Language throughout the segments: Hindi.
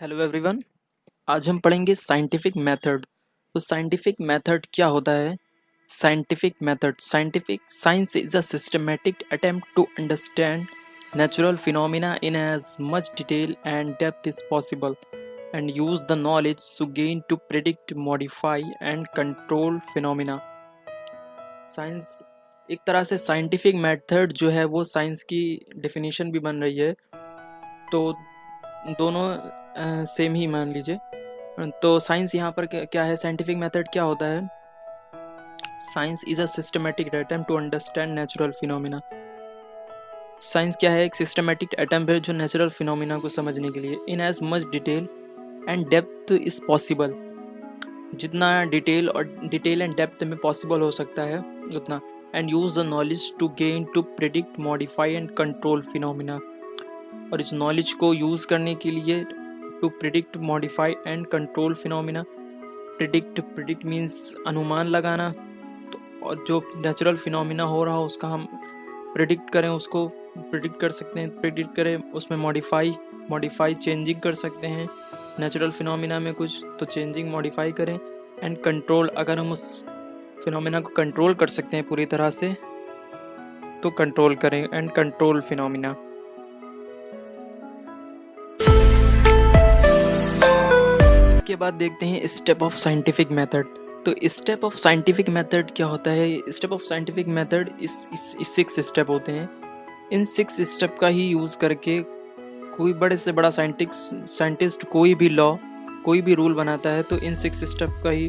Hello everyone. आज हम पढ़ेंगे साइंटिफिक मेथड। तो साइंटिफिक मेथड क्या होता है? Scientific science is a systematic attempt to understand natural phenomena in as much detail and depth as possible and use the knowledge to gain to predict, modify and control phenomena। Science एक तरह से साइंटिफिक मेथड जो है वो साइंस की डेफिनेशन भी बन रही है, तो दोनों सेम ही मान लीजिए। तो साइंस यहाँ पर क्या है, साइंटिफिक मेथड क्या होता है? Science is a systematic attempt to understand natural phenomena. Science क्या है? एक सिस्टमैटिक अटेम्प्ट है जो नेचुरल फिनोमिना को समझने के लिए in as much detail and depth is possible, जितना डिटेल एंड डेप्थ में पॉसिबल हो सकता है उतना, and use the knowledge to gain to predict, modify and control phenomena. और इस नॉलेज को यूज़ करने के लिए to predict, modify and control phenomena. Predict means अनुमान लगाना, तो और जो नेचुरल फिनोमिना हो रहा हो उसका हम प्रिडिक्ट करें, उसको प्रिडिक्ट कर सकते हैं, प्रिडिक्ट करें, उसमें मॉडिफाई चेंजिंग कर सकते हैं। नेचुरल फिनोमिना में कुछ तो चेंजिंग मॉडिफाई करें, एंड कंट्रोल, अगर हम उस फिनोमिना को कंट्रोल कर सकते हैं पूरी तरह से तो कंट्रोल करें, एंड कंट्रोल फिनोमिना। इसके बाद देखते हैं स्टेप ऑफ साइंटिफिक मेथड। तो स्टेप ऑफ साइंटिफिक मेथड क्या होता है? स्टेप ऑफ साइंटिफिक मेथड इस 6 स्टेप होते हैं। इन 6 स्टेप का ही यूज़ करके कोई बड़े से बड़ा साइंटिस्ट कोई भी लॉ, कोई भी रूल बनाता है, तो इन 6 स्टेप का ही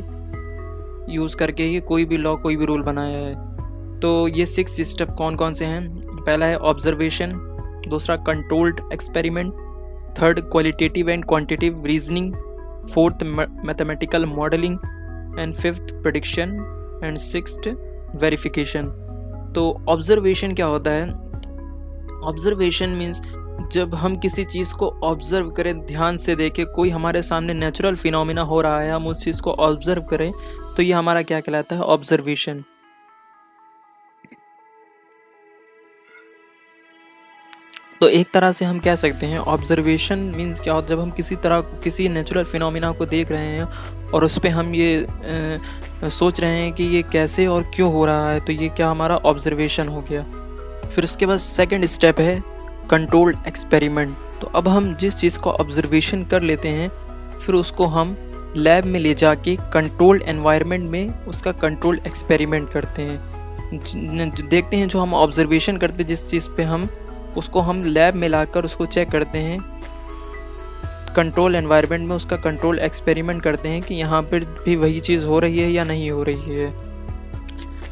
यूज़ करके ही कोई भी लॉ, कोई भी रूल बनाया है। तो ये 6 स्टेप कौन कौन से हैं? पहला है ऑब्जर्वेशन, दूसरा controlled experiment, third qualitative and quantitative reasoning, fourth mathematical modelling, and fifth prediction, and sixth verification. तो ऑब्जर्वेशन क्या होता है? ऑब्जर्वेशन मीन्स जब हम किसी चीज़ को ऑब्जर्व करें, ध्यान से देखें, कोई हमारे सामने नेचुरल फिनोमिना हो रहा है, हम उस चीज़ को ऑब्जर्व करें, तो ये हमारा क्या कहलाता है? ऑब्जर्वेशन। तो एक तरह से हम कह सकते हैं ऑब्जर्वेशन मीन्स क्या होता है? जब हम किसी नेचुरल फिनोमिना को देख रहे हैं और उस पर हम ये सोच रहे हैं कि ये कैसे और क्यों हो रहा है, तो ये क्या हमारा ऑब्जर्वेशन हो गया। फिर उसके बाद सेकंड स्टेप है कंट्रोल्ड एक्सपेरिमेंट। तो अब हम जिस चीज़ को ऑब्जर्वेशन कर लेते हैं, फिर उसको हम लैब में ले जाके कंट्रोल्ड एनवायरनमेंट में उसका कंट्रोल्ड एक्सपेरिमेंट करते हैं। देखते हैं जो हम ऑब्जर्वेशन करते हैं जिस चीज़ पे, हम उसको हम लैब में लाकर उसको चेक करते हैं, कंट्रोल एनवायरनमेंट में उसका कंट्रोल एक्सपेरिमेंट करते हैं कि यहाँ पर भी वही चीज़ हो रही है या नहीं हो रही है।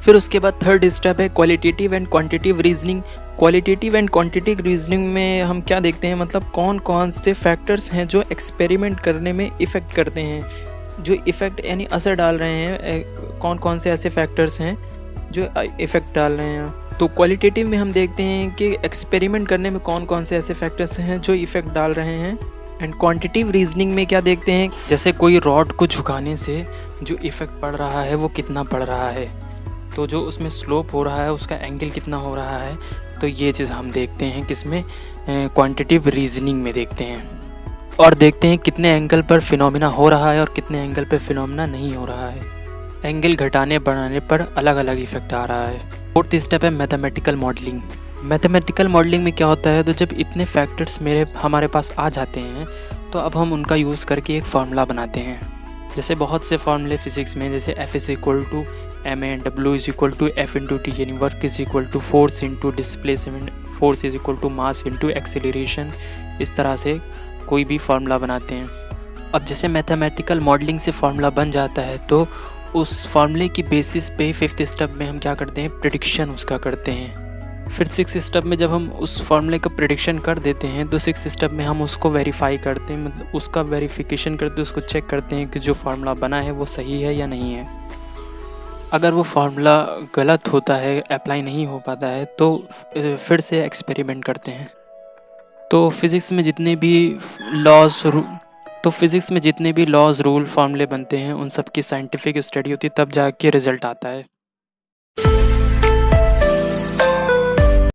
फिर उसके बाद थर्ड स्टेप है qualitative and quantitative reasoning. Qualitative and quantitative reasoning में हम क्या देखते हैं, मतलब कौन कौन से फैक्टर्स हैं जो एक्सपेरिमेंट करने में इफ़ेक्ट करते हैं, जो इफ़ेक्ट यानी असर डाल रहे हैं, कौन कौन से ऐसे फैक्टर्स हैं जो इफ़ेक्ट डाल रहे हैं। तो क्वालिटेटिव में हम देखते हैं कि एक्सपेरिमेंट करने में कौन कौन से ऐसे फैक्टर्स हैं जो इफ़ेक्ट डाल रहे हैं। एंड क्वांटिटेटिव रीजनिंग में क्या देखते हैं, जैसे कोई रॉड को झुकाने से जो इफ़ेक्ट पड़ रहा है वो कितना पड़ रहा है, तो जो उसमें स्लोप हो रहा है उसका एंगल कितना हो रहा है, तो ये चीज़ हम देखते हैं किसमें? क्वांटिटेटिव रीजनिंग में देखते हैं। और देखते हैं कितने एंगल पर फिनोमिना हो रहा है और कितने एंगल पर फिनोमिना नहीं हो रहा है। एंगल घटाने बढ़ाने पर अलग अलग इफेक्ट आ रहा है। फोर्थ स्टेप है मैथमेटिकल मॉडलिंग। मैथमेटिकल मॉडलिंग में क्या होता है, तो जब इतने फैक्टर्स हमारे पास आ जाते हैं, तो अब हम उनका यूज़ करके एक फार्मूला बनाते हैं। जैसे बहुत से फार्मूले फिजिक्स में, जैसे F is equal to m n, W is equal to F into t, यानी work is equal to force into displacement, force is equal to mass into acceleration. इस तरह से कोई भी फार्मूला बनाते हैं। अब जैसे मैथमेटिकल मॉडलिंग से फार्मूला बन जाता है, तो उस फार्मूले की बेसिस पे फिफ्थ स्टेप में हम क्या करते हैं? प्रेडिक्शन उसका करते हैं। फिर सिक्स स्टेप में जब हम उस फार्मूले का प्रेडिक्शन कर देते हैं, तो सिक्स स्टेप में हम उसको वेरीफाई करते हैं, मतलब उसका वेरिफिकेशन करते हैं, उसको चेक करते हैं कि जो फार्मूला बना है वो सही है या नहीं है। अगर वो फार्मूला गलत होता है, अप्लाई नहीं हो पाता है, तो फिर से एक्सपेरिमेंट करते हैं। तो फिज़िक्स में जितने भी लॉज रूल फार्मूले बनते हैं, उन सब की साइंटिफिक स्टडी होती है, तब जाके रिज़ल्ट आता है।